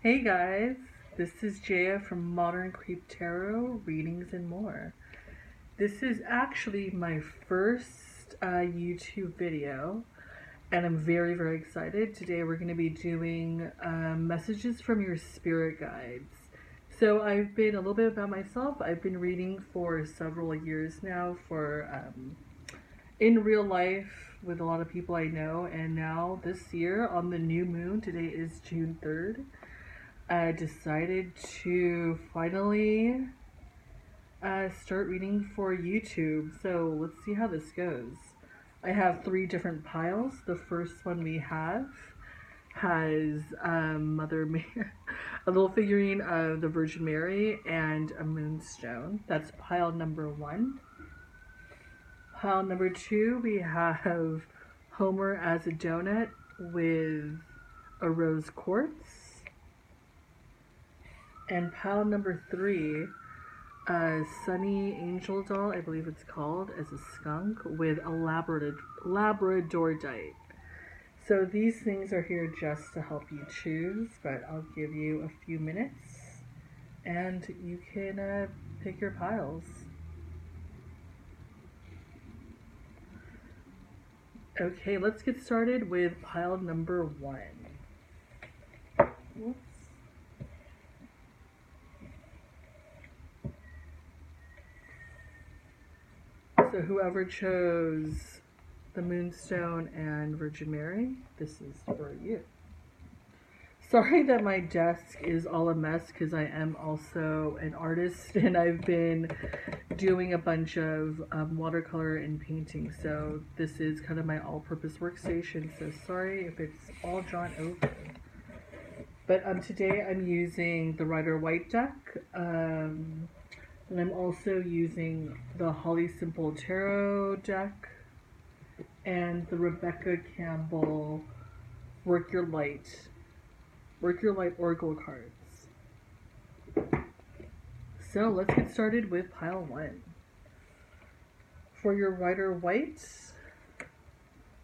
Hey guys, this is Jaya from Modern Creep Tarot, Readings and More. This is actually my first YouTube video, and I'm very, very excited. Today we're going to be doing messages from your spirit guides. So I've been a little bit about myself. I've been reading for several years now in real life with a lot of people I know, and now this year on the new moon, today is June 3rd, I decided to finally start reading for YouTube. So let's see how this goes. I have 3 different piles. The first one we have has Mother Mary, a little figurine of the Virgin Mary, and a moonstone. That's pile number 1. Pile number 2, we have Homer as a donut with a rose quartz. And pile number 3, Sunny Angel Doll, I believe it's called, as a skunk with a Labradorite. So these things are here just to help you choose, but I'll give you a few minutes and you can pick your piles. Okay, let's get started with pile number 1. Whoops. So whoever chose the Moonstone and Virgin Mary, this is for you. Sorry that my desk is all a mess because I am also an artist and I've been doing a bunch of watercolor and painting. So this is kind of my all-purpose workstation. So sorry if it's all drawn over. But today I'm using the Rider-Waite deck. And I'm also using the Holly Simple Tarot deck and the Rebecca Campbell Work Your Light Oracle cards. So let's get started with pile 1. For your Rider-Waite,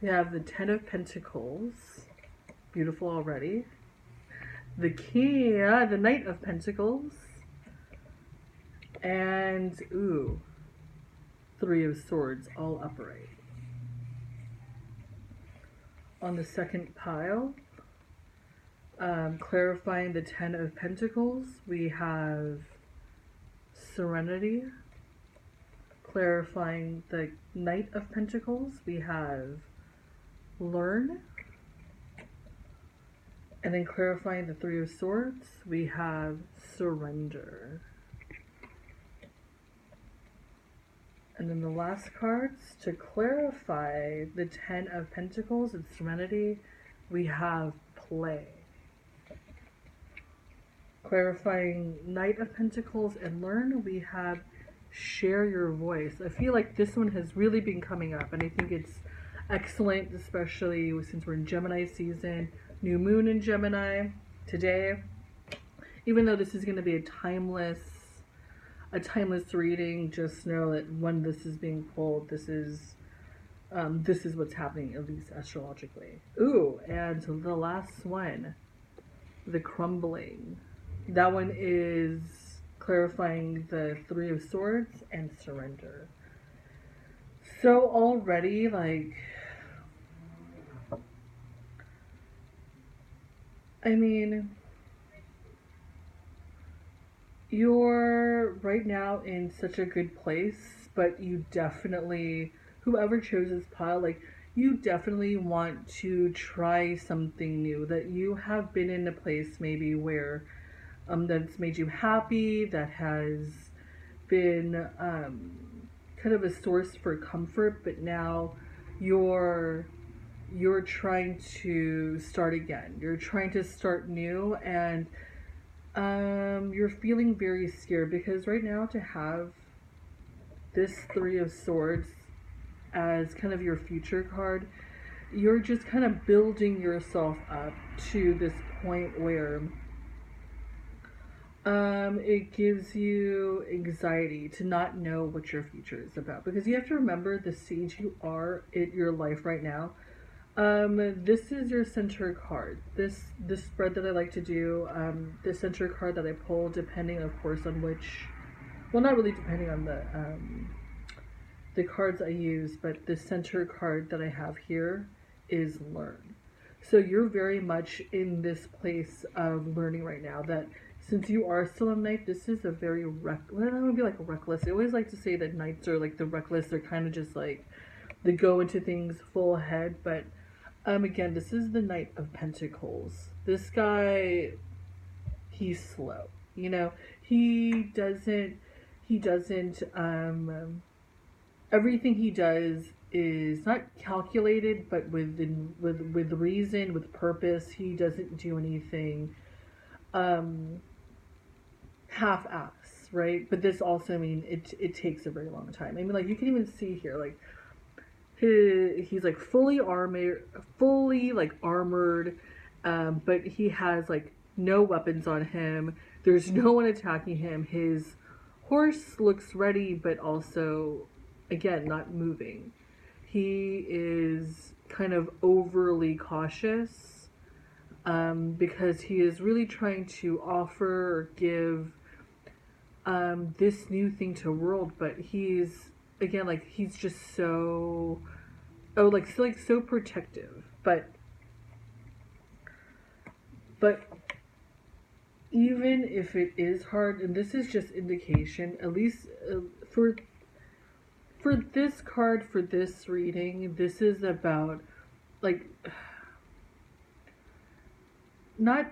we have the 10 of Pentacles, beautiful already. The Knight of Pentacles. And, 3 of Swords, all upright. On the second pile, clarifying the 10 of Pentacles, we have Serenity. Clarifying the Knight of Pentacles, we have Learn. And then clarifying the 3 of Swords, we have Surrender. And then the last cards, to clarify the 10 of Pentacles and Serenity, we have Play. Clarifying Knight of Pentacles and Learn, we have Share Your Voice. I feel like this one has really been coming up, and I think it's excellent, especially since we're in Gemini season, new moon in Gemini today. Even though this is going to be a timeless reading, just know that when this is being pulled, this is what's happening, at least astrologically. And the last one, the Crumbling. That one is clarifying the 3 of Swords and Surrender. So already, you're right now in such a good place, but you definitely, whoever chose this pile, you definitely want to try something new, that you have been in a place maybe where that's made you happy, that has been kind of a source for comfort, but now you're trying to start again. You're trying to start new, and you're feeling very scared because right now, to have this 3 of Swords as kind of your future card, you're just kind of building yourself up to this point where it gives you anxiety to not know what your future is about, because you have to remember the stage you are in your life right now. This is your center card. This spread that I like to do, the center card that I pull, depending, of course, on which, well, not really depending on the cards I use, but the center card that I have here is learn. So you're very much in this place of learning right now. That since you are still a knight, this is a very well, I don't want to be like reckless. I always like to say that knights are like the reckless. They're kind of just like they go into things full ahead, but again, this is the Knight of Pentacles. This guy, he's slow. You know, he doesn't everything he does is not calculated, but with reason, with purpose. He doesn't do anything um half-ass, right? But this also, I mean, it takes a very long time. I mean, like you can even see here, like he's like fully like armored, but he has like no weapons on him. There's no one attacking him. His horse looks ready, but also, again, not moving. He is kind of overly cautious, because he is really trying to offer or give this new thing to the world, but he's, again, like he's just so, oh, like so protective, but even if it is hard, and this is just indication, at least for this card, for this reading, this is about like not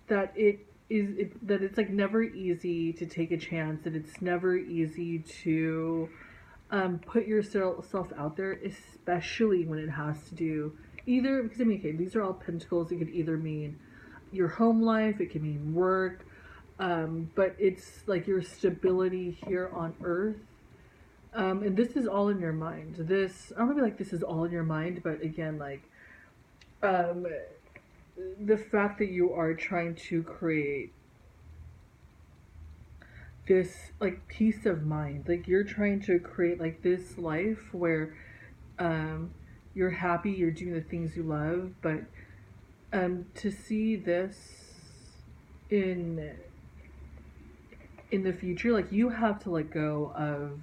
that that it's like never easy to take a chance, that it's never easy to put yourself out there, especially when it has to do either, because I mean, okay, these are all pentacles. It could either mean your home life, it can mean work, but it's like your stability here on earth. And this is all in your mind. This, I don't want to be like this is all in your mind, but again, like the fact that you are trying to create this like peace of mind, like you're trying to create like this life where you're happy, you're doing the things you love, but to see this in the future, like you have to let go of,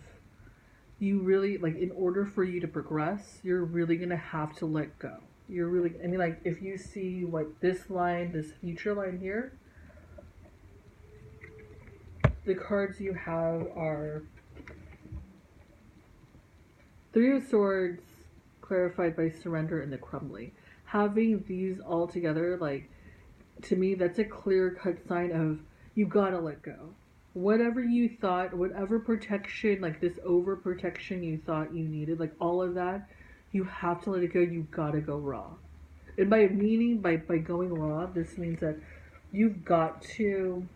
you really, like, in order for you to progress, you're really gonna have to let go. You're really, I mean, like, if you see what this line, this future line here, the cards you have are Three of Swords, clarified by surrender, and the crumbling. Having these all together, like, to me, that's a clear-cut sign of you gotta let go. Whatever you thought, whatever protection, like this overprotection you thought you needed, like all of that, you have to let it go. You gotta go raw. And by going raw, this means that you've got to,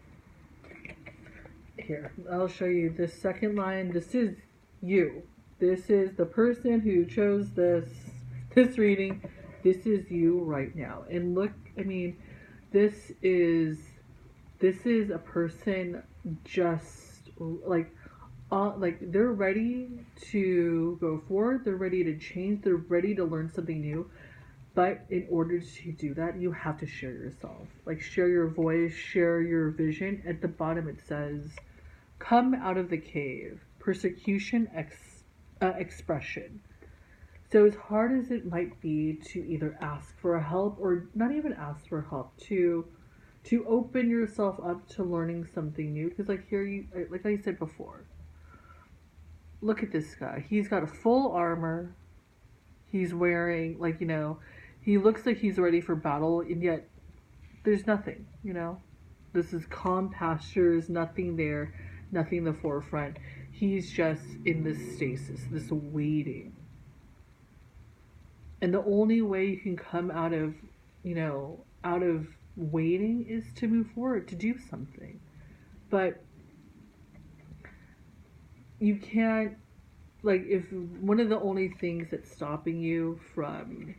here, I'll show you this second line. This is you. This is the person who chose this reading. This is you right now. And look, I mean, this is a person just like they're ready to go forward, they're ready to change, they're ready to learn something new. But in order to do that, you have to share yourself, like share your voice, share your vision. At the bottom it says, come out of the cave, persecution, expression. So as hard as it might be to either ask for help or not even ask for help, to open yourself up to learning something new, because like here, you, like I said before, look at this guy. He's got a full armor. He's wearing, like, you know, he looks like he's ready for battle, and yet there's nothing, you know. This is calm pastures, nothing there, nothing in the forefront. He's just in this stasis, this waiting. And the only way you can come out of, you know, out of waiting is to move forward, to do something. But you can't, like, if one of the only things that's stopping you from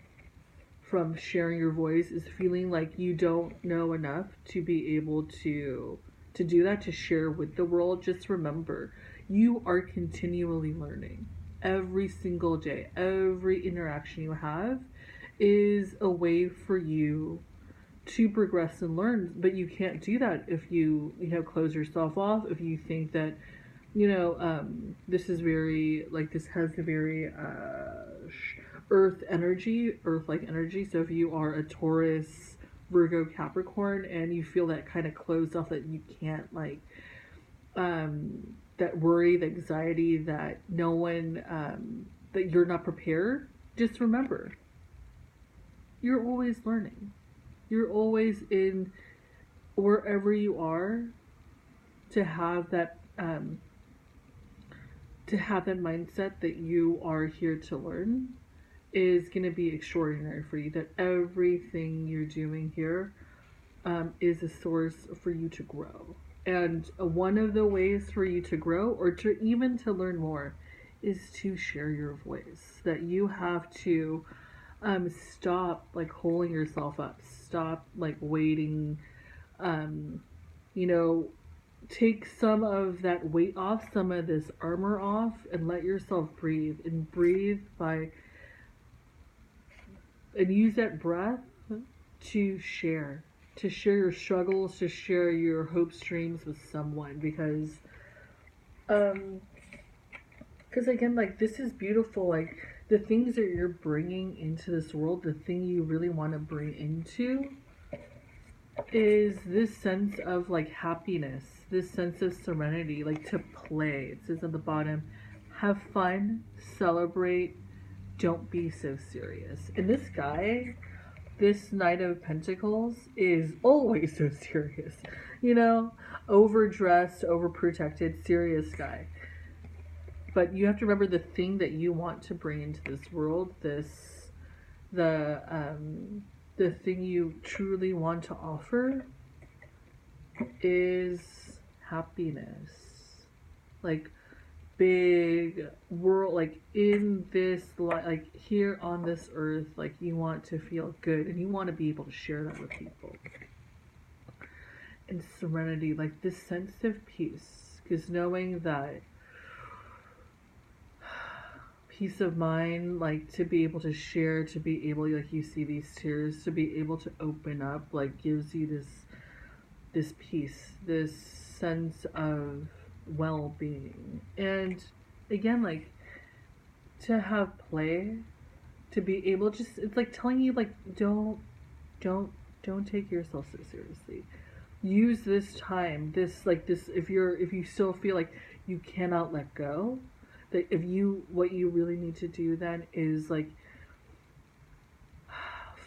sharing your voice is feeling like you don't know enough to be able to do that, to share with the world, just remember, you are continually learning. every single day, every interaction you have is a way for you to progress and learn. But you can't do that if you close yourself off, if you think that this is very like this has a very earth like energy. So if you are a Taurus, Virgo, Capricorn, and you feel that kind of closed off, that you can't that worry, the anxiety, that no one that you're not prepared, just remember, you're always learning. You're always in wherever you are, to have that mindset that you are here to learn is going to be extraordinary for you. That everything you're doing here is a source for you to grow. And one of the ways for you to grow, or to even to learn more, is to share your voice. That you have to stop like holding yourself up. Stop like waiting. You know, take some of that weight off, some of this armor off, and let yourself breathe. And breathe by, and use that breath to share. To share your struggles, to share your hopes, dreams with someone. Because again, like, this is beautiful. Like, the things that you're bringing into this world, the thing you really want to bring into is this sense of like happiness, this sense of serenity, like to play. It says at the bottom, have fun, celebrate, don't be so serious. And this guy, this Knight of Pentacles, is always so serious. Overdressed, overprotected, serious guy. But you have to remember, the thing that you want to bring into this world, the thing you truly want to offer is happiness. Like, big world, like in this, like here on this earth, like you want to feel good and you want to be able to share that with people. And serenity, like this sense of peace, because knowing that peace of mind, like to be able to share, to be able, like you see these tears, to be able to open up, like gives you this peace, this sense of well-being. And again, like to have play, to be able, just, it's like telling you, like, don't take yourself so seriously. Use this time, if you still feel like you cannot let go, that what you really need to do then is like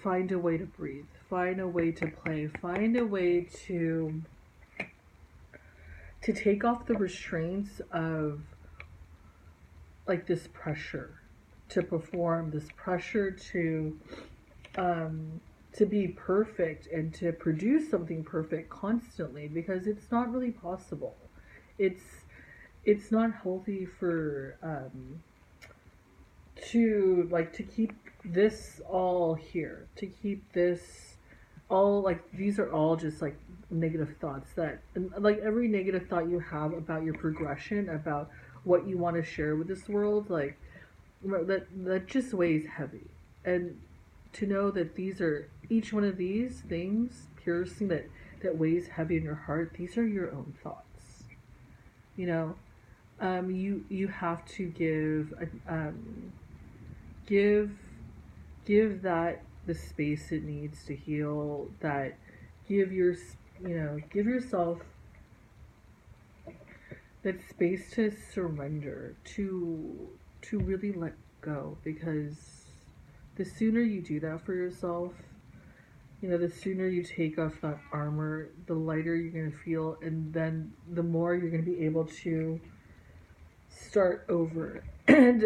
find a way to breathe, find a way to play, find a way to take off the restraints of like this pressure to perform, this pressure to be perfect and to produce something perfect constantly, because it's not really possible. It's not healthy for to keep this all here, to keep this all, like, these are all just like negative thoughts, that, and like every negative thought you have about your progression, about what you want to share with this world, like that just weighs heavy. And to know that these are, each one of these things piercing, that weighs heavy in your heart, these are your own thoughts. You have to give that the space it needs to heal, that give yourself that space to surrender, to really let go. Because the sooner you do that for yourself, the sooner you take off that armor, the lighter you're going to feel, and then the more you're going to be able to start over. And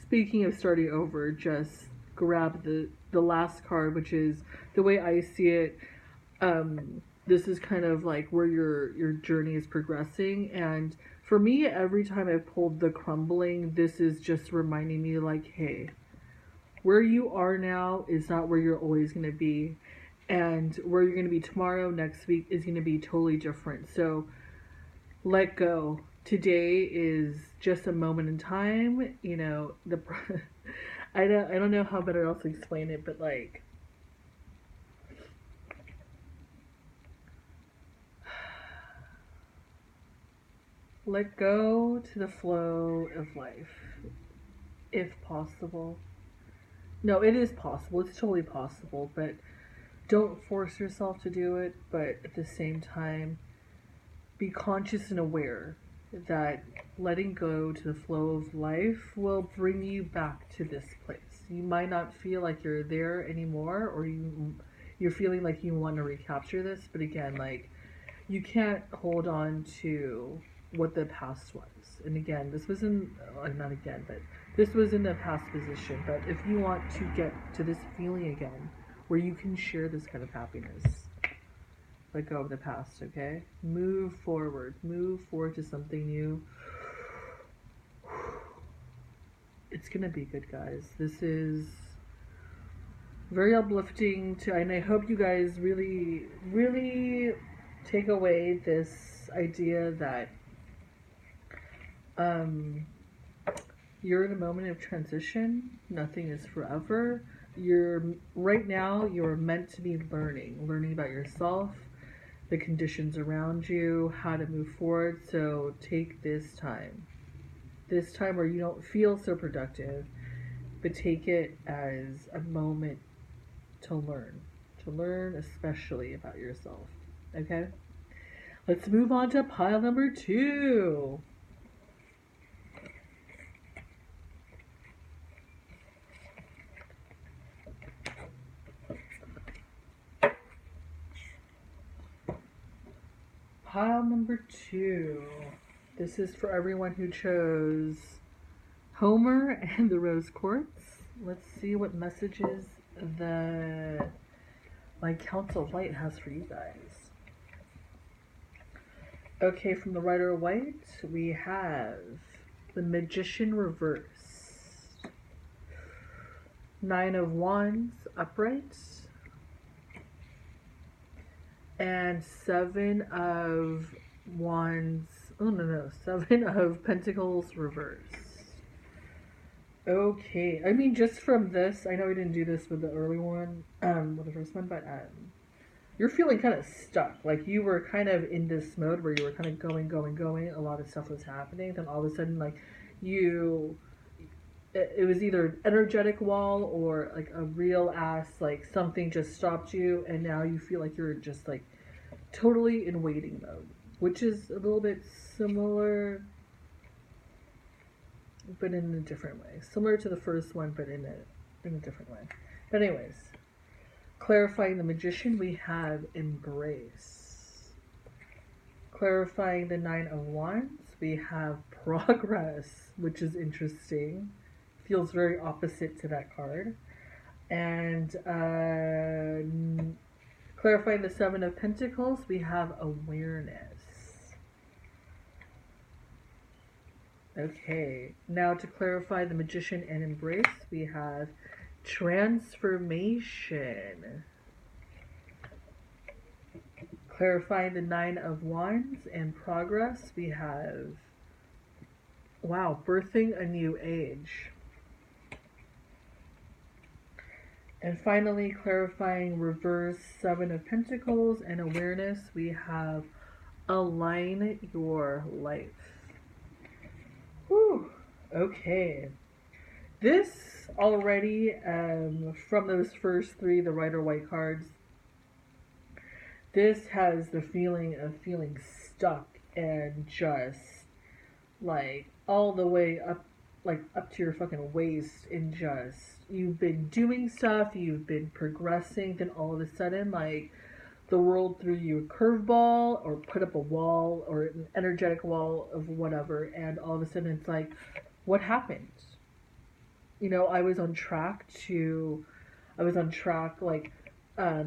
speaking of starting over, just grab the last card, which is, the way I see it, this is kind of like where your journey is progressing. And for me, every time I've pulled the crumbling, this is just reminding me, like, hey, where you are now is not where you're always going to be, and where you're going to be tomorrow, next week, is going to be totally different. So let go, today is just a moment in time. You know, I don't know how better else to explain it, but like let go to the flow of life if possible. No, it is possible. It's totally possible, but don't force yourself to do it, but at the same time be conscious and aware that letting go to the flow of life will bring you back to this place. You might not feel like you're there anymore, or you're feeling like you want to recapture this, but again, like you can't hold on to what the past was. And again, this was in not again, but this was in the past position. But if you want to get to this feeling again, where you can share this kind of happiness, let go of the past, okay? Move forward. Move forward to something new. It's gonna be good, guys. This is very uplifting to, and I hope you guys really, really take away this idea that you're in a moment of transition. Nothing is forever. Right now you're meant to be learning about yourself, the conditions around you, how to move forward. So take this time where you don't feel so productive, but take it as a moment to learn especially about yourself. Okay, let's move on to pile number 2. Pile number 2. This is for everyone who chose Homer and the Rose Quartz. Let's see what messages my Council of Light has for you guys. Okay, from the Rider White, we have the Magician reversed, 9 of Wands upright, and 7 of Wands. Oh no, 7 of Pentacles reversed. Okay, I mean, just from this, I know we didn't do this with the early one, with the first one, but you're feeling kind of stuck. Like you were kind of in this mode where you were kind of going. A lot of stuff was happening. Then all of a sudden, like it was either energetic wall or like a real ass, like something just stopped you, and now you feel like you're just like totally in waiting mode, which is a little bit similar, but in a different way. Similar to the first one, but in a different way. But anyways, clarifying the Magician, we have Embrace. Clarifying the 9 of Wands, we have Progress, which is interesting. Feels very opposite to that card. And clarifying the 7 of Pentacles, we have Awareness. Okay, now to clarify the Magician and Embrace, we have Transformation. Clarifying the 9 of Wands and Progress, we have, wow, Birthing a New Age. And finally, clarifying reverse 7 of Pentacles and Awareness, we have Align Your Life. Whew. Okay. This already, from those first 3, the Rider White cards, this has the feeling of feeling stuck and just like all the way up, like up to your fucking waist, and just you've been doing stuff, you've been progressing, then all of a sudden like the world threw you a curveball or put up a wall or an energetic wall of whatever, and all of a sudden it's like, what happened? You know, I was on track like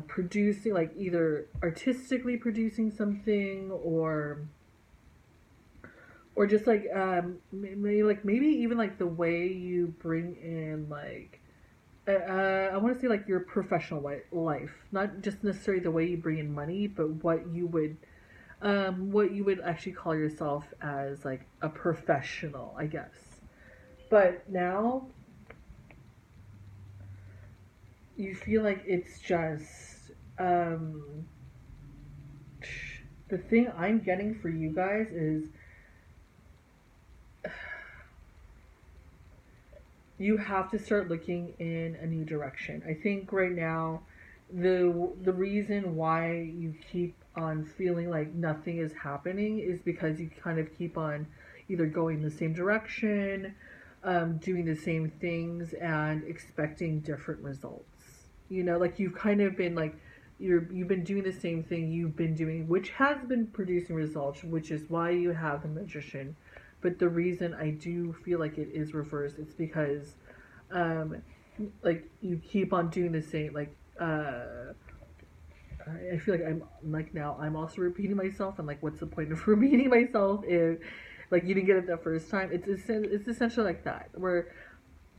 producing, like either artistically producing something or just like maybe even like the way you bring in like I want to say like your professional life, not just necessarily the way you bring in money, but what you would what you would actually call yourself as like a professional, I guess. But now you feel like it's just the thing I'm getting for you guys is you have to start looking in a new direction. I think right now the reason why you keep on feeling like nothing is happening is because you kind of keep on either going the same direction, doing the same things and expecting different results. You know, like you've kind of been like you've been doing the same thing you've been doing, which has been producing results, which is why you have the magician. But the reason I do feel like it is reversed, it's because um like you keep on doing the same like I feel like I'm like now I'm also repeating myself and like what's the point of repeating myself if like you didn't get it the first time. It's essentially like that where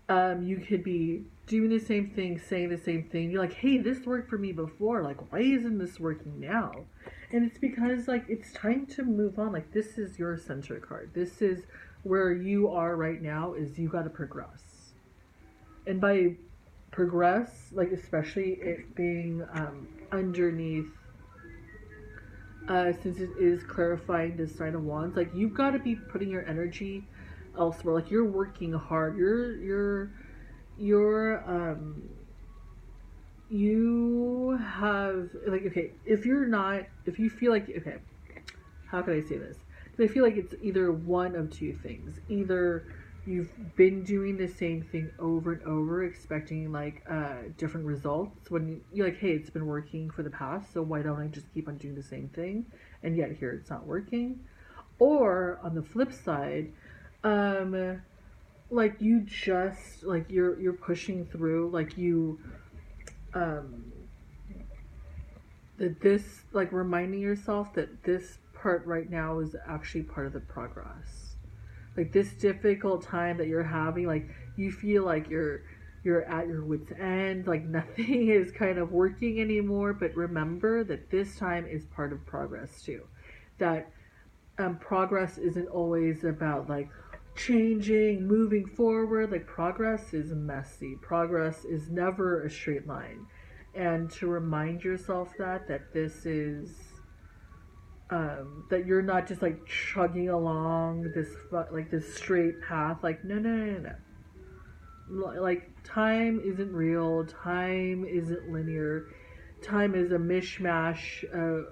you could be doing the same thing, saying the same thing. You're like, hey, this worked for me before. Like, why isn't this working now? And it's because, like, it's time to move on. Like, this is your center card. This is where you are right now, is you got to progress. And by progress, like, especially it being underneath, since it is clarifying this Nine of Wands, like, you've got to be putting your energy elsewhere. Like, you're working hard. You're you have like okay if you feel like okay how can I say this, because I feel like it's either one of two things. Either you've been doing the same thing over and over expecting like different results when you're like, hey, it's been working for the past, so why don't I just keep on doing the same thing, and yet here it's not working. Or on the flip side, um like you just like you're pushing through, like you um that this like reminding yourself that this part right now is actually part of the progress. Like this difficult time that you're having, like you feel like you're at your wits end, like nothing is kind of working anymore, but remember that this time is part of progress too. That progress isn't always about like changing, moving forward. Like progress is messy. Progress is never a straight line. And to remind yourself that this is that you're not just like chugging along this like this straight path. Like no. Like time isn't real. Time isn't linear. Time is a mishmash.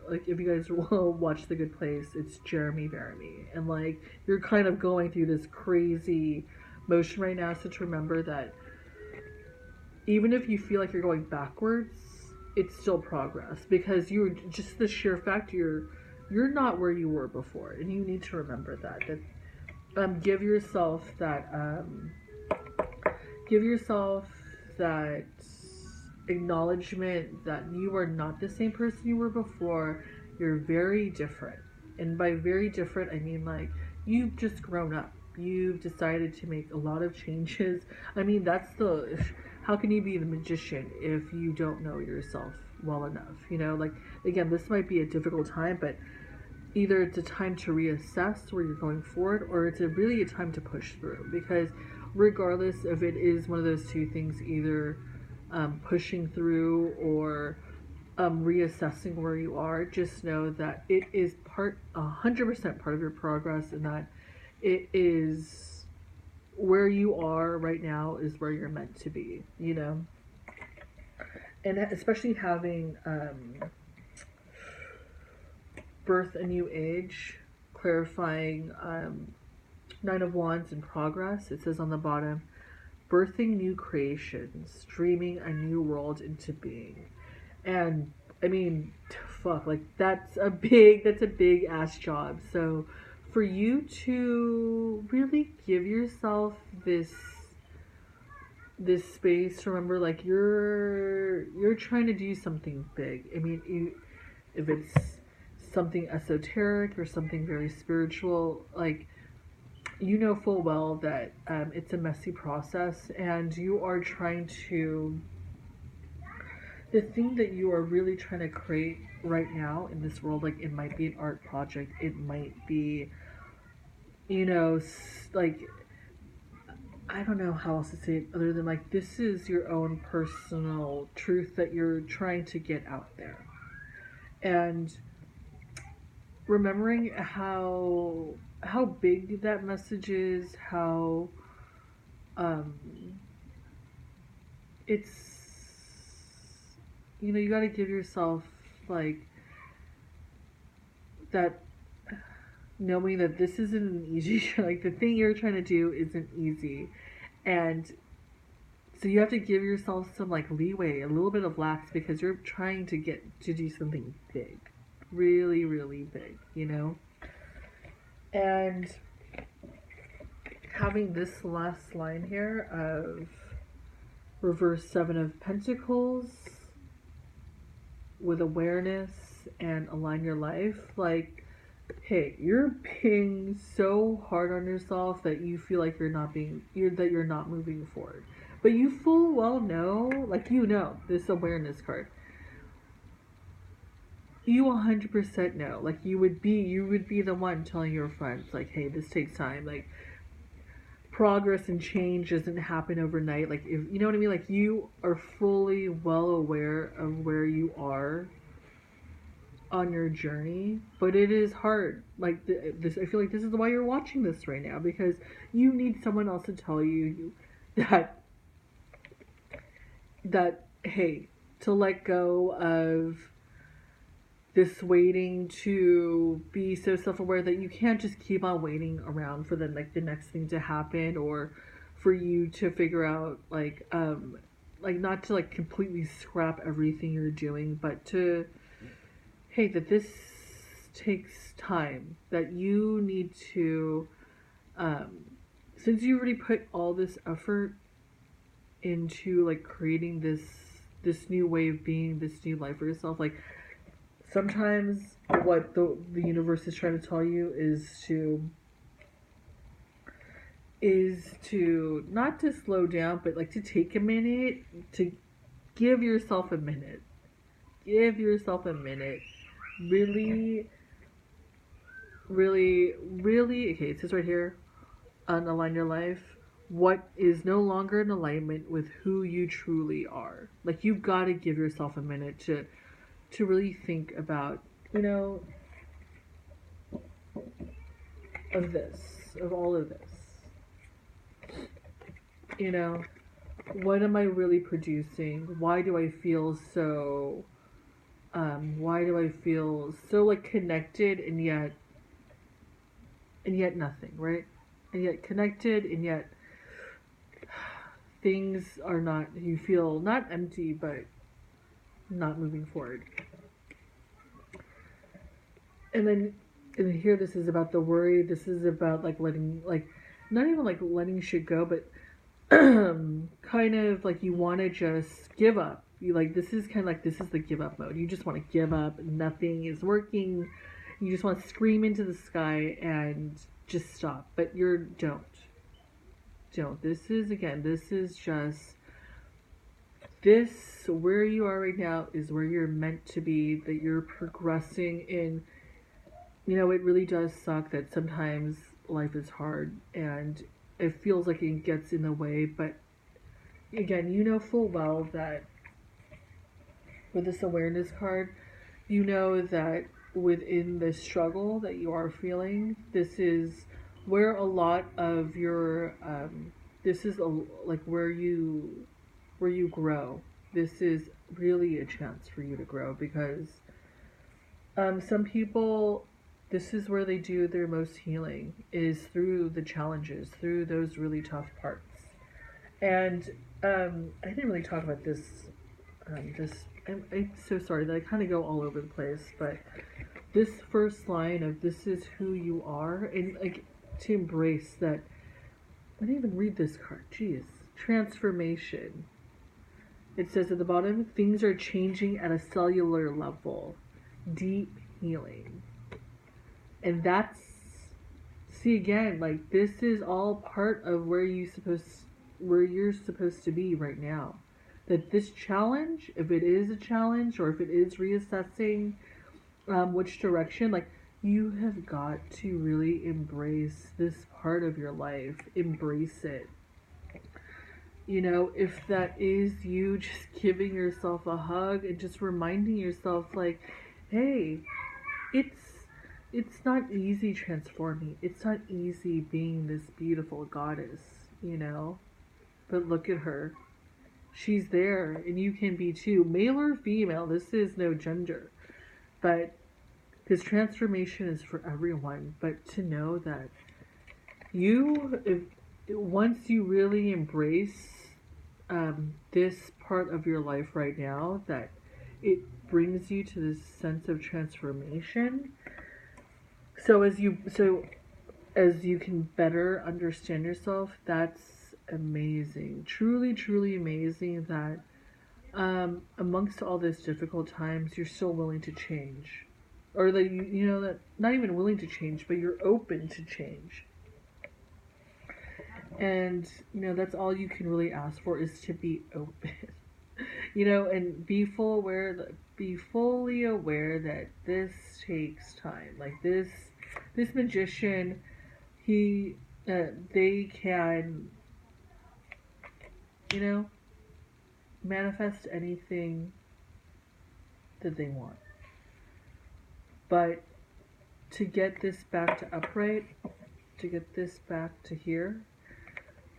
Like if you guys will watch The Good Place, it's Jeremy Bearimy, and like you're kind of going through this crazy motion right now. So to remember that even if you feel like you're going backwards, it's still progress, because you're just the sheer fact you're not where you were before, and you need to remember give yourself that acknowledgement that you are not the same person you were before. You're very different. And by very different, I mean like you've just grown up. You've decided to make a lot of changes. I mean, that's the. How can you be the magician if you don't know yourself well enough? You know, like, again, this might be a difficult time, but either it's a time to reassess where you're going forward, or it's really a time to push through, because regardless if it is one of those two things, either pushing through or reassessing where you are, just know that it is 100% part of your progress, and that it is where you are right now is where you're meant to be, you know. And especially having birth a new age, clarifying Nine of Wands in progress. It says on the bottom, birthing new creations, dreaming a new world into being. And I mean, fuck, like that's a big ass job. So for you to really give yourself this space to remember, like you're trying to do something big. I mean, if it's something esoteric or something very spiritual, like you know full well that it's a messy process, and you are trying to the thing that you are really trying to create right now in this world, like it might be an art project, it might be, like, I don't know how else to say it other than like this is your own personal truth that you're trying to get out there. And remembering how big that message is, how um it's you got to give yourself like that, knowing that this isn't an easy like the thing you're trying to do isn't easy, and so you have to give yourself some like leeway, a little bit of lax, because you're trying to get to do something big, really really big, and having this last line here of reverse seven of pentacles with awareness and align your life, like, hey, you're being so hard on yourself that you feel like you're not moving forward. But you full well know, like, this awareness card. You 100% know. Like, you would be the one telling your friends, like, hey, this takes time. Like, progress and change doesn't happen overnight. Like, if you know what I mean? Like, you are fully well aware of where you are on your journey, but it is hard. Like this, I feel like this is why you're watching this right now, because you need someone else to tell you that hey, to let go of this waiting, to be so self-aware that you can't just keep on waiting around for the next thing to happen, or for you to figure out like not to like completely scrap everything you're doing, but to, hey, that this takes time, that you need to, since you already put all this effort into like creating this new way of being, this new life for yourself, like sometimes what the universe is trying to tell you is to not to slow down, but like to take a minute, to give yourself a minute, really, really, really, okay, it says right here, unalign your life, what is no longer in alignment with who you truly are. Like, you gotta give yourself a minute to really think about, of all of this. What am I really producing? Why do I feel so like connected, and yet nothing, right? And yet connected, and yet things are not, you feel not empty, but not moving forward. And then here, this is about the worry. This is about like letting, like, not even like letting shit go, but kind of like you want to just give up. You like, this is kind of like, this is the give up mode. You just want to give up. Nothing is working. You just want to scream into the sky and just stop. But don't. This is just, where you are right now is where you're meant to be, that you're progressing in. It really does suck that sometimes life is hard and it feels like it gets in the way, but again, full well that with this awareness card, that within the struggle that you are feeling, this is where a lot of your this is like where you grow. This is really a chance for you to grow, because some people, this is where they do their most healing, is through the challenges, through those really tough parts. And I didn't really talk about this. I'm so sorry that I kind of go all over the place, but this first line of "this is who you are," and like to embrace that. I didn't even read this card. Jeez, transformation. It says at the bottom, things are changing at a cellular level, deep healing, and that's, see, again, like, this is all part of where you're supposed to be right now. that this challenge, if it is a challenge or if it is reassessing which direction, like you have got to really embrace this part of your life. Embrace it. You know, if that is you just giving yourself a hug and just reminding yourself like, hey, it's it's not easy transforming. It's not easy being this beautiful goddess, you know? But look at her. She's there and you can be too. Male or female, this is no gender. But this transformation is for everyone. But to know that if once you really embrace this part of your life right now, that it brings you to this sense of transformation. So as you can better understand yourself, that's amazing. Truly, truly amazing that amongst all this difficult times, you're still willing to change, or that you know that not even willing to change, but you're open to change. And you know that's all you can really ask for is to be open. You know, and be fully aware that this takes time. Like this magician, he they can, you know, manifest anything that they want. But to get this back to upright, to get this back to here,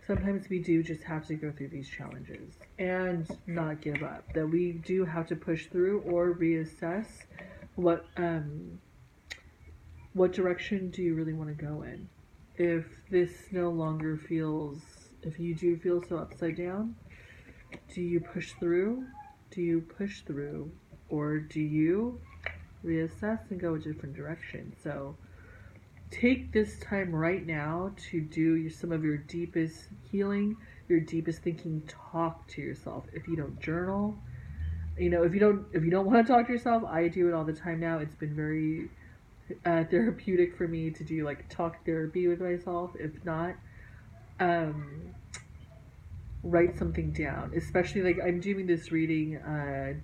sometimes we do just have to go through these challenges and not give up. That we do have to push through or reassess what direction do you really want to go in. If this no longer feels, if you do feel so upside down, do you push through? Do you push through? Or do you reassess and go a different direction? So take this time right now to do some of your deepest healing, your deepest thinking. Talk to yourself. If you don't journal, you know, if you don't want to talk to yourself, I do it all the time now. It's been very therapeutic for me to do like talk therapy with myself. If not, write something down. Especially like I'm doing this reading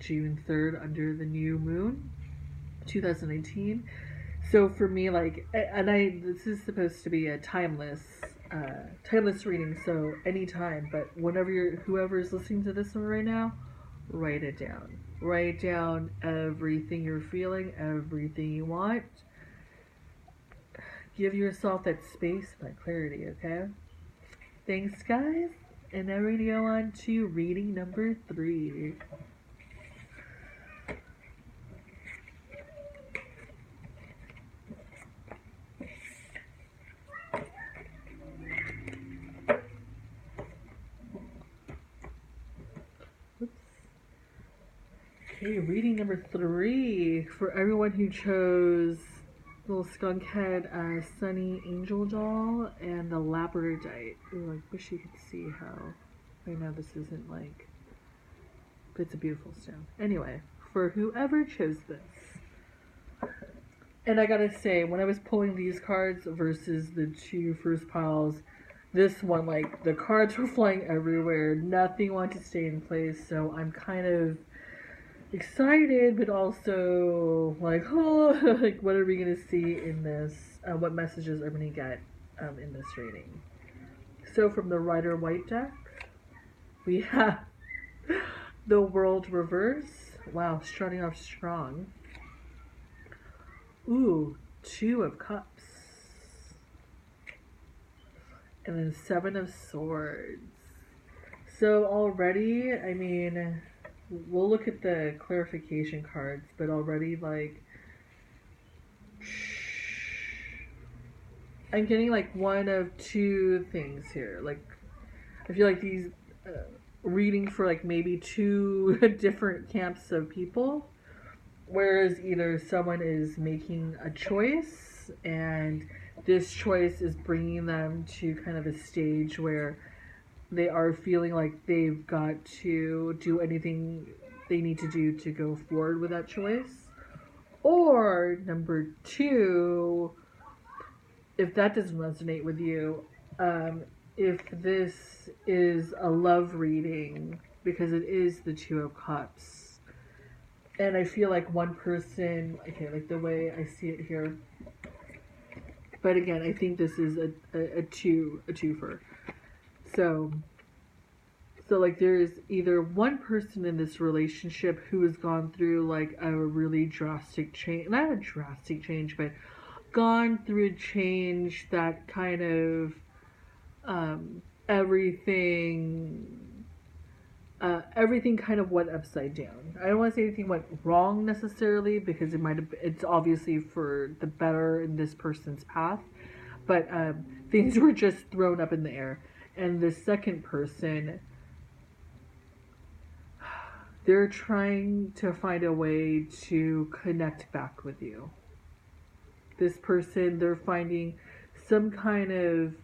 June 3rd under the new moon, 2019. So for me, like, and this is supposed to be a timeless reading. So anytime, but whenever whoever is listening to this one right now, write it down. Write down everything you're feeling, everything you want. Give yourself that space, that clarity. Okay. Thanks, guys. And now we're gonna go on to reading number 3. Okay, reading number 3 for everyone who chose little skunk head, Sunny Angel doll, and the labradorite. Ooh, I wish you could see how. I know this isn't like, but it's a beautiful stone. Anyway, for whoever chose this, and I gotta say, when I was pulling these cards versus the 2 first piles, this one, like, the cards were flying everywhere. Nothing wanted to stay in place, so I'm kind of excited, but also like, oh, like, what are we gonna see in this? What messages are we gonna get in this reading? So from the Rider White deck, we have the World Reverse. Wow, starting off strong. Ooh, 2 of Cups, and then 7 of Swords. So already, I mean, we'll look at the clarification cards, but already, like, I'm getting like one of 2 things here. Like, I feel like these reading for like maybe 2 different camps of people, whereas either someone is making a choice and this choice is bringing them to kind of a stage where they are feeling like they've got to do anything they need to do to go forward with that choice. Or number 2, if that doesn't resonate with you, if this is a love reading, because it is the Two of Cups. And I feel like one person, okay, like the way I see it here. But again, I think this is a twofer. So like there's either one person in this relationship who has gone through like a really drastic change, not a drastic change, but gone through a change that kind of everything everything kind of went upside down. I don't want to say anything went wrong necessarily because it's obviously for the better in this person's path, but things were just thrown up in the air. And the second person, they're trying to find a way to connect back with you. This person, they're finding some kind of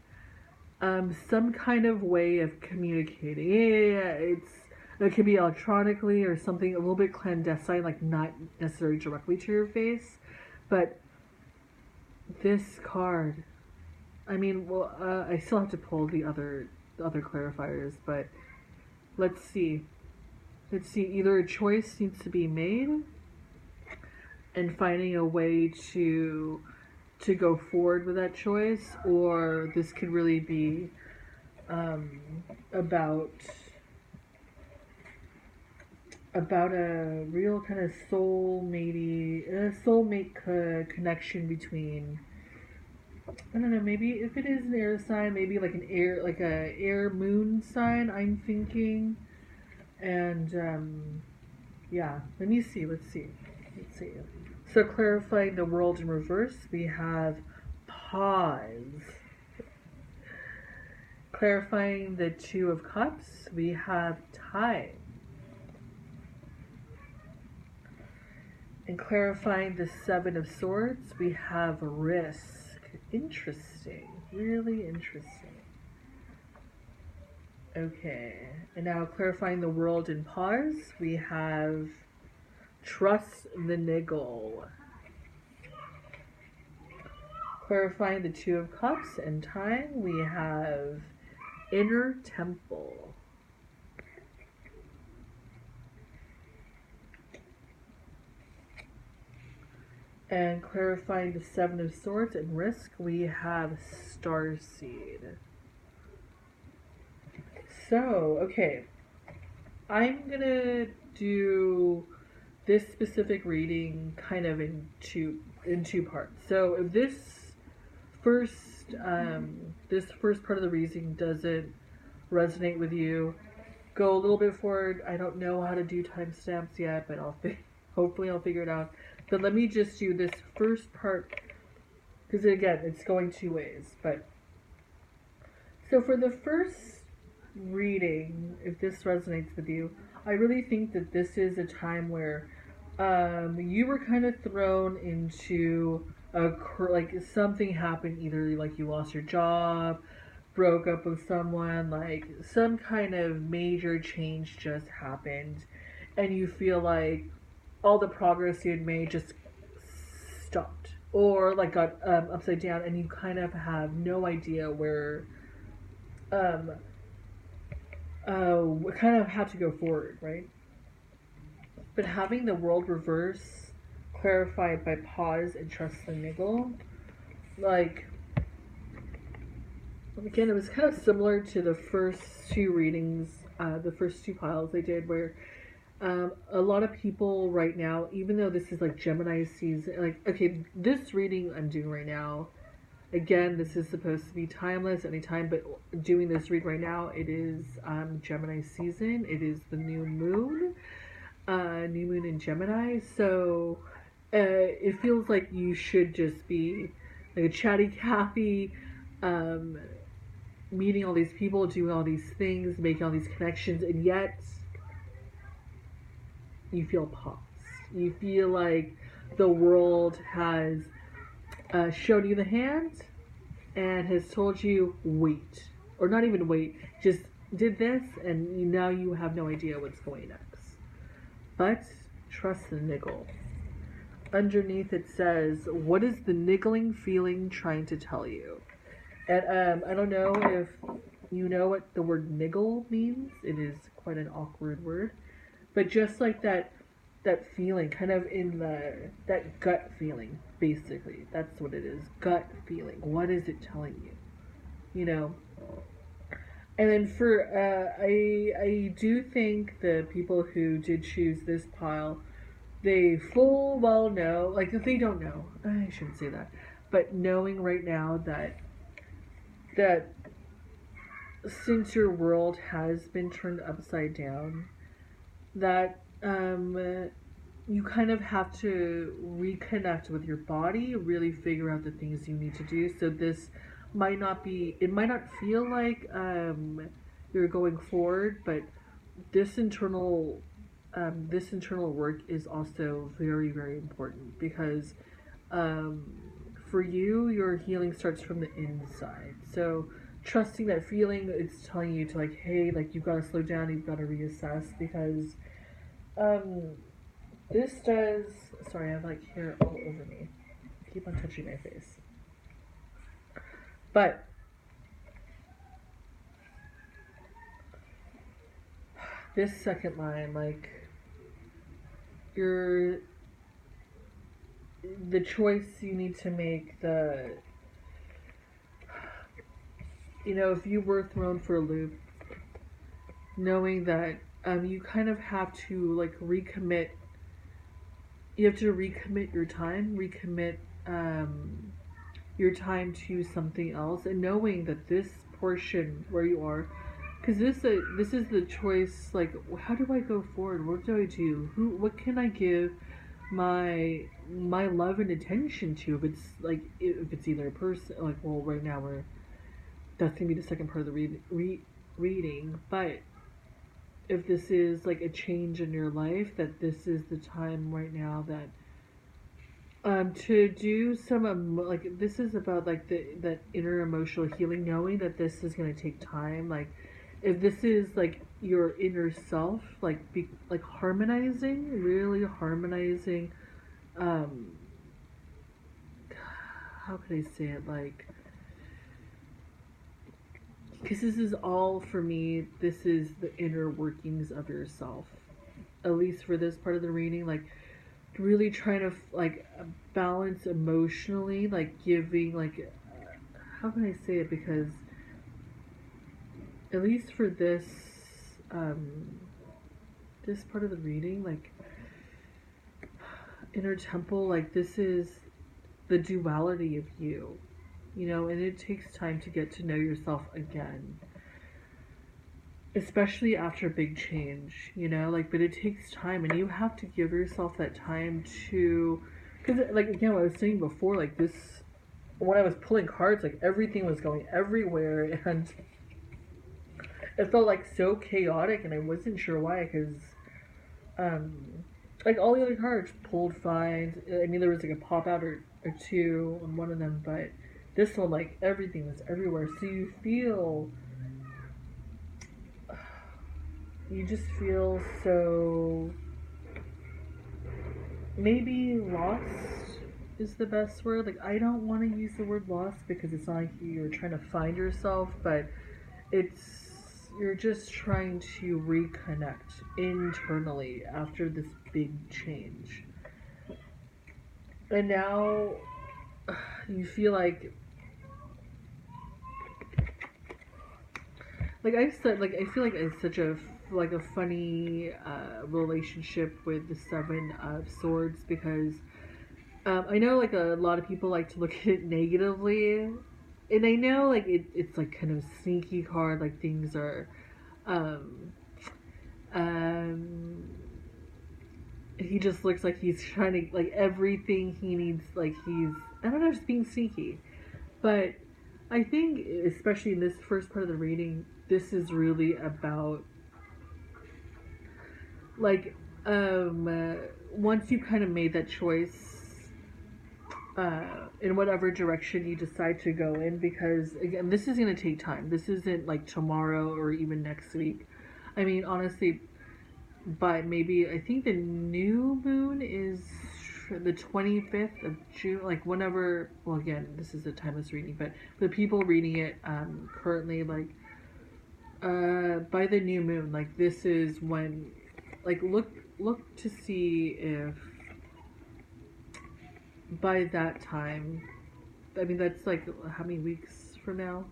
way of communicating. It could be electronically or something a little bit clandestine, like not necessarily directly to your face. But this card, I mean, well, I still have to pull the other clarifiers, but let's see. Either a choice needs to be made, and finding a way to go forward with that choice, or this could really be about a real kind of soulmate connection between, I don't know, maybe if it is an air sign, maybe like a air moon sign, I'm thinking. And yeah, let's see. So clarifying the world in reverse, we have pause. Clarifying the Two of Cups, we have time. And clarifying the Seven of Swords, we have risk. Interesting. Really interesting. Okay. And now clarifying the world in pause, we have trust the niggle. Clarifying the Two of Cups and time, we have inner temple. And clarifying the Seven of Swords and risk, we have starseed. So, okay, I'm gonna do this specific reading kind of in two parts. So if this first part of the reading doesn't resonate with you, go a little bit forward. I don't know how to do timestamps yet, but hopefully I'll figure it out. But let me just do this first part, because again, it's going two ways. But so for the first reading, if this resonates with you, I really think that this is a time where you were kind of thrown into like something happened, either like you lost your job, broke up with someone, like some kind of major change just happened, and you feel like all the progress you had made just stopped or like got upside down, and you kind of have no idea where kind of how to go forward, right? But having the world reverse clarified by pause and trust the niggle, like, again, it was kind of similar to the first two readings, the first two piles I did, where a lot of people right now, even though this is like Gemini season, like, okay, this reading I'm doing right now, again, this is supposed to be timeless anytime, but doing this read right now, it is Gemini season. It is the new moon in Gemini. So it feels like you should just be like a chatty Cathy, meeting all these people, doing all these things, making all these connections, and yet you feel paused. You feel like the world has showed you the hand and has told you wait, or not even wait, just did this, and now you have no idea what's going next. But trust the niggle. Underneath it says, what is the niggling feeling trying to tell you? And I don't know You know what the word niggle means? It is quite an awkward word. But just like that feeling, kind of in that gut feeling, basically. That's what it is. Gut feeling. What is it telling you? You know? And then for I do think the people who did choose this pile, they full well know, like if they don't know, I shouldn't say that, but knowing right now that since your world has been turned upside down, that you kind of have to reconnect with your body, really figure out the things you need to do. So this might not be, it might not feel like you're going forward, but this internal this internal work is also very, very important because um, for you, your healing starts from the inside. So trusting that feeling, it's telling you to like, hey, like you've got to slow down, you've got to reassess because um, this does. Sorry, I have like hair all over me. I keep on touching my face. But this second line, like you're the choice you need to make, the if you were thrown for a loop, knowing that you kind of have to like recommit. You have to recommit your time, recommit your time to something else, and knowing that this portion where you are, because this is the choice. Like, how do I go forward? What do I do? What can I give my love and attention to? If it's either a person, like, well, right now that's gonna be the second part of the reading, but if this is like a change in your life, that this is the time right now that to do some like this is about like that inner emotional healing, knowing that this is going to take time. Like if this is like your inner self, like harmonizing, really harmonizing. um how can I say it, like, because this is all for me, this is the inner workings of yourself, at least for this part of the reading. Like really trying to like balance emotionally, like giving, like, how can I say it, because at least for um this part of the reading, like inner temple, like this is the duality of you, and it takes time to get to know yourself again, especially after a big change, like, but it takes time and you have to give yourself that time to, because like again what I was saying before, like this, when I was pulling cards, like everything was going everywhere and it felt like so chaotic and I wasn't sure why, because like all the other cards pulled fine. I mean, there was like a pop out or two on one of them, but this one, like everything was everywhere, so you just feel so, maybe lost is the best word. Like I don't want to use the word lost because it's not like you're trying to find yourself, but it's, you're just trying to reconnect internally after this big change. And now you feel like I said, like I feel like it's such a like a funny relationship with the Seven of Swords, because I know like a lot of people like to look at it negatively, and I know like it's like kind of a sneaky card. Like things are, um, um, he just looks like he's trying to, like everything he needs. Like he's, I don't know, just being sneaky. But I think, especially in this first part of the reading, this is really about like once you kind of made that choice, in whatever direction you decide to go in, because again, this is going to take time. This isn't like tomorrow or even next week. I mean, honestly, but maybe I think the new moon is the 25th of June, like whenever, well, again, this is a timeless reading, but the people reading it currently, like by the new moon, like this is when, like look to see if by that time, I mean that's like how many weeks from now,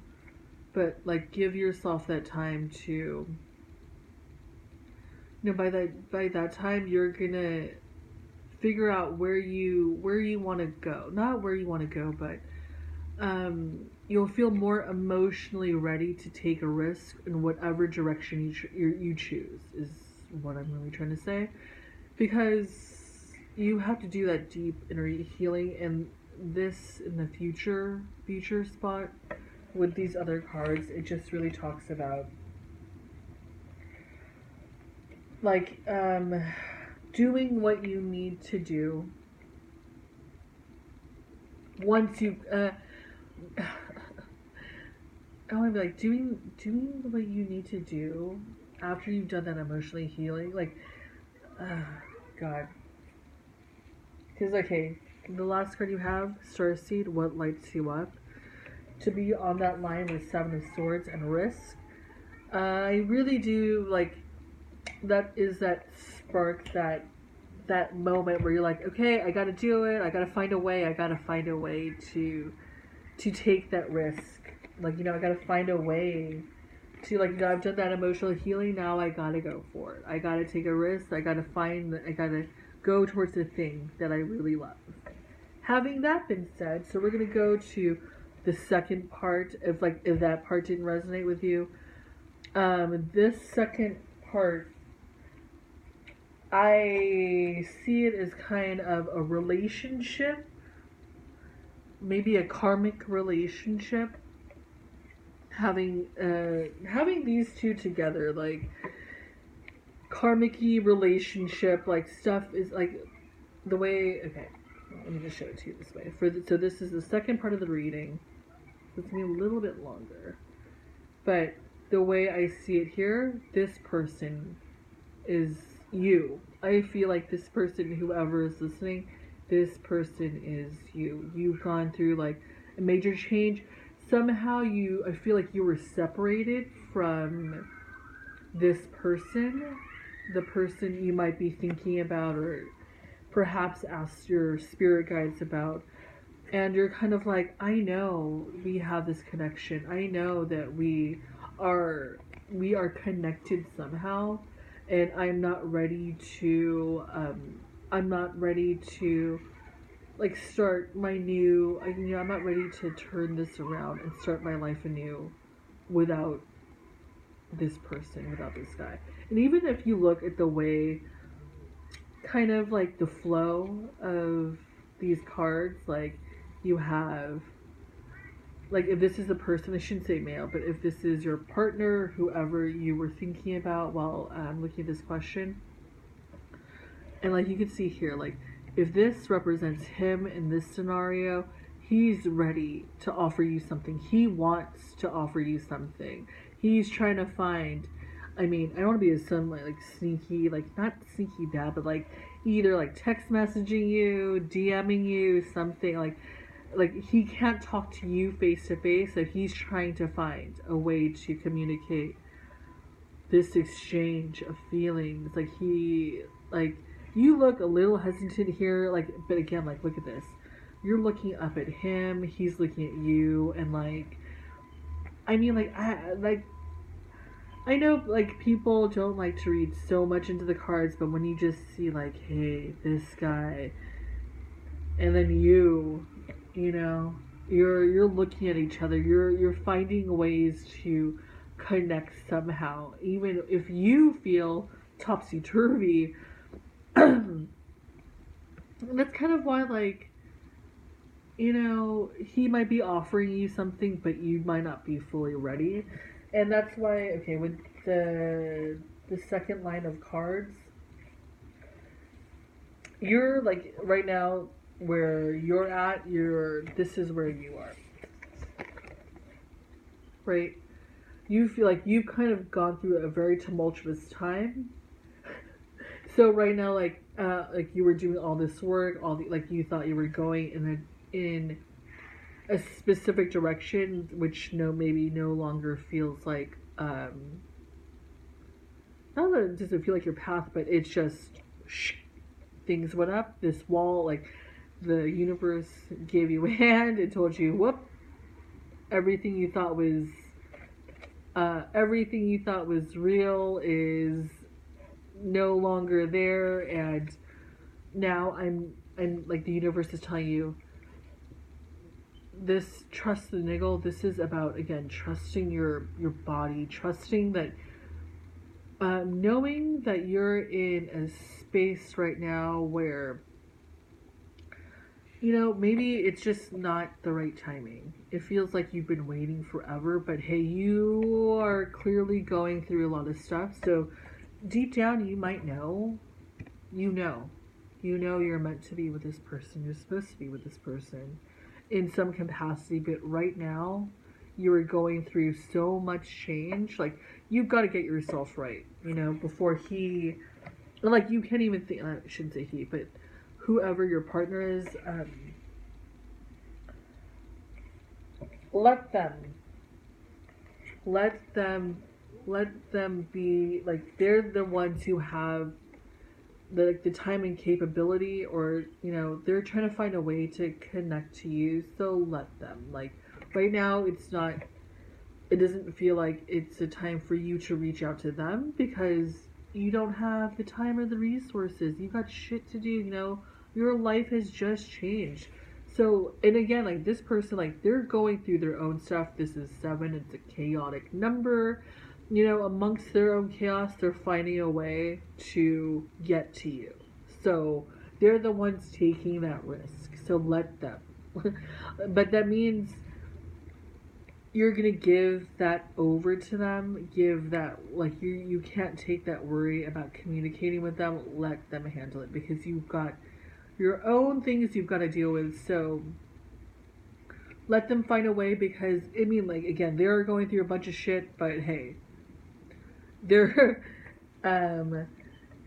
but like give yourself that time to, by that time you're gonna figure out where you want to go, not where you want to go, but you'll feel more emotionally ready to take a risk in whatever direction you choose, is what I'm really trying to say. Because you have to do that deep inner healing, and this in the future spot with these other cards, it just really talks about like doing what you need to do once you I want to be like doing what you need to do after you've done that emotionally healing. Like, God, because okay, the last card you have, Starseed, what lights you up? To be on that line with Seven of Swords and risk. I really do like that. Is that spark, that moment where you're like, okay, I gotta do it. I gotta find a way. I gotta find a way to take that risk. Like, I gotta find a way to, like, I've done that emotional healing. Now I gotta go for it. I gotta take a risk. I gotta go towards the thing that I really love. Having that been said, so we're gonna go to the second part. If that part didn't resonate with you, this second part, I see it as kind of a relationship, maybe a karmic relationship. Having these two together, like karmic-y relationship, like stuff is like the way. Okay, let me just show it to you this way. So this is the second part of the reading. So it's gonna be a little bit longer, but the way I see it here, this person is you. I feel like this person, whoever is listening, this person is you. You've gone through like a major change. Somehow I feel like you were separated from this person, the person you might be thinking about or perhaps asked your spirit guides about. And you're kind of like, I know we have this connection. I know that we are connected somehow, and I'm not ready to like start my new. I'm not ready to turn this around and start my life anew without this person, without this guy. And even if you look at the way, kind of like the flow of these cards, like you have, like if this is a person, I shouldn't say male, but if this is your partner, whoever you were thinking about while looking at this question, and like you can see here, like if this represents him in this scenario, he's ready to offer you something. He wants to offer you something. He's trying to find, I mean, I don't want to be some like sneaky, like not sneaky bad, but like either like text messaging you, DMing you, something like he can't talk to you face to face, so he's trying to find a way to communicate this exchange of feelings. Like you look a little hesitant here, like, but again, like look at this. You're looking up at him, he's looking at you, and like, I mean, I know like people don't like to read so much into the cards, but when you just see like, hey, this guy, and then you're looking at each other, you're finding ways to connect somehow, even if you feel topsy turvy. That's kind of why, like, he might be offering you something, but you might not be fully ready. And that's why, okay, with the second line of cards, you're like right now where you're at, this is where you are. Right? You feel like you've kind of gone through a very tumultuous time. So right now, like you were doing all this work, like you thought you were going in a specific direction, which maybe no longer feels like um, not that it doesn't feel like your path, but it's just things went up. This wall, like the universe gave you a hand and told you, whoop, everything you thought was real is no longer there, and now and like the universe is telling you this, trust the niggle. This is about, again, trusting your body, trusting that, knowing that you're in a space right now where, maybe it's just not the right timing. It feels like you've been waiting forever, but hey, you are clearly going through a lot of stuff. So deep down, you might know, you know, you're meant to be with this person. You're supposed to be with this person in some capacity, but right now, you are going through so much change. Like, you've got to get yourself right, before he, like, you can't even think, I shouldn't say he, but whoever your partner is, let them, let them, let them be, like, they're the ones who have the time and capability, or, they're trying to find a way to connect to you, so let them. Like, right now, it doesn't feel like it's a time for you to reach out to them, because you don't have the time or the resources. You got shit to do, your life has just changed. So, and again, like, this person, like, they're going through their own stuff. This is 7, it's a chaotic number. Amongst their own chaos, they're finding a way to get to you. So, they're the ones taking that risk. So, let them. But that means you're gonna give that over to them. Give that, like, you can't take that worry about communicating with them. Let them handle it, because you've got your own things you've got to deal with. So let them find a way, because I mean, like, again, they're going through a bunch of shit, but hey, they're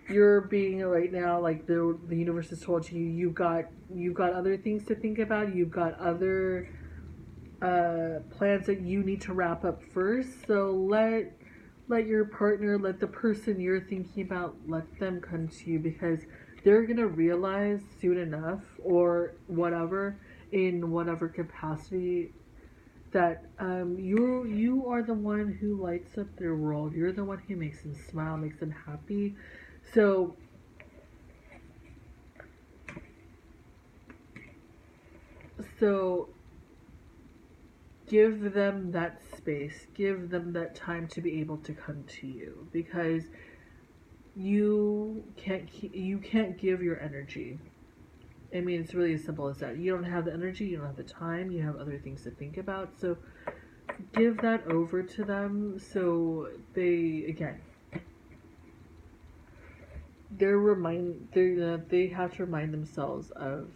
you're being right now, like, the universe has told you, you've got other things to think about. You've got other plans that you need to wrap up first. So let your partner, let the person you're thinking about, let them come to you, because they're gonna realize soon enough, or whatever, in whatever capacity, that you are the one who lights up their world. You're the one who makes them smile, makes them happy. So give them that space, give them that time to be able to come to you, because you can't give your energy. I mean, it's really as simple as that. You don't have the energy, you don't have the time, you have other things to think about. So give that over to them, so they have to remind themselves of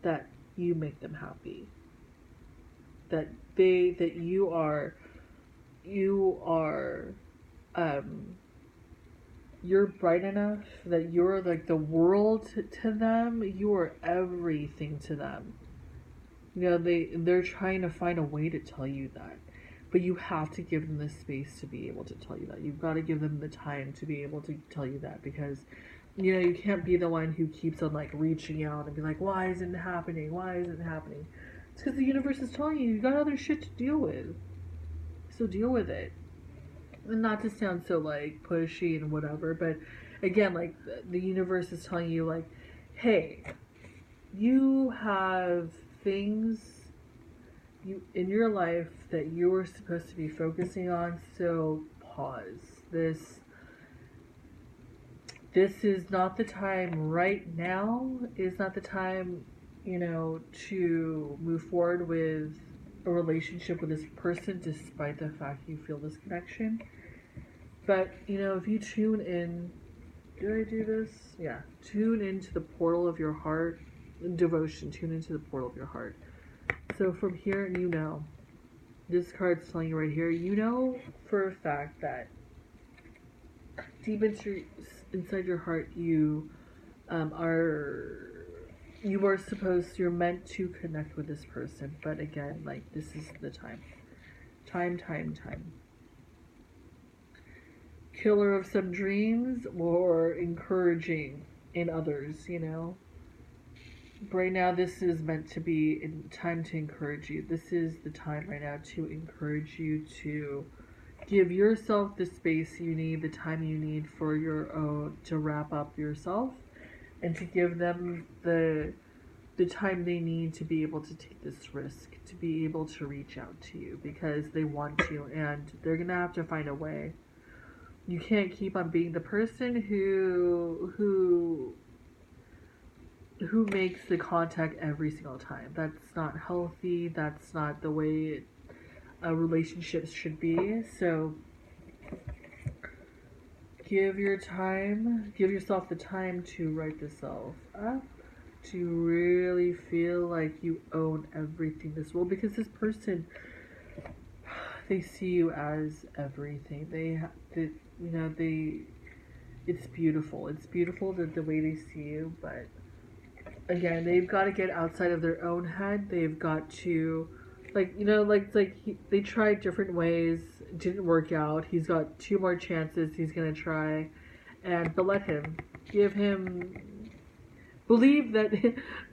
that you make them happy. That you are you're bright enough, that you're like the world to them. You are everything to them. They're trying to find a way to tell you that, but you have to give them the space to be able to tell you that. You've got to give them the time to be able to tell you that, because you can't be the one who keeps on, like, reaching out and be like, why isn't it happening? Why isn't it happening? It's because the universe is telling you got other shit to deal with. So deal with it. And not to sound so, like, pushy and whatever, but again, like, the universe is telling you, like, hey, you have things in your life that you're supposed to be focusing on, so pause. This is not the time right now. Is not the time, to move forward with a relationship with this person, despite the fact you feel this connection. But, if you tune in, did I do this? Yeah. Tune into the portal of your heart. Devotion. Tune into the portal of your heart. So from here, this card's telling you right here, for a fact that deep inside your heart, you're meant to connect with this person. But again, like, this is the time Time. Killer of some dreams or encouraging in others, you know? Right now, this is meant to be in time to encourage you. This is the time right now to encourage you to give yourself the space you need, the time you need for your own to wrap up yourself, and to give them the time they need to be able to take this risk, to be able to reach out to you because they want to, and they're gonna have to find a way. You can't keep on being the person who makes the contact every single time. That's not healthy. That's not the way a relationship should be. So give yourself the time to write yourself up, to really feel like you own everything this world, because this person, they see you as everything. It's beautiful. It's beautiful that the way they see you, but again, they've got to get outside of their own head. They've got to, they tried different ways, didn't work out. He's got two more chances. He's gonna try, but let him, give him, believe that,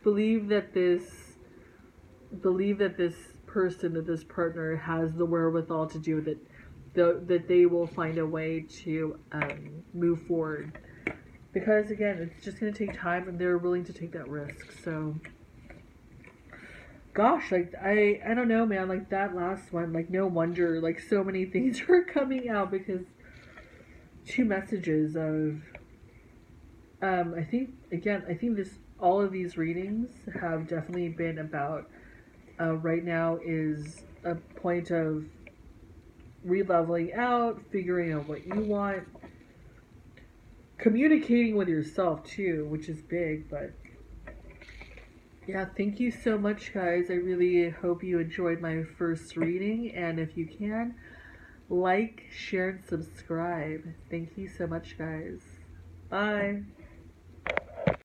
believe that this person, that this partner has the wherewithal to do that. That they will find a way to move forward. Because again, it's just going to take time, and they're willing to take that risk. So, gosh, I don't know, man. Like that last one, like no wonder, like so many things are coming out because two messages of, I think this all of these readings have definitely been about. Right now is a point of re-leveling out, figuring out what you want, communicating with yourself too, which is big. But yeah, thank you so much, guys. I really hope you enjoyed my first reading, and if you can, like, share, and subscribe. Thank you so much, guys. Bye.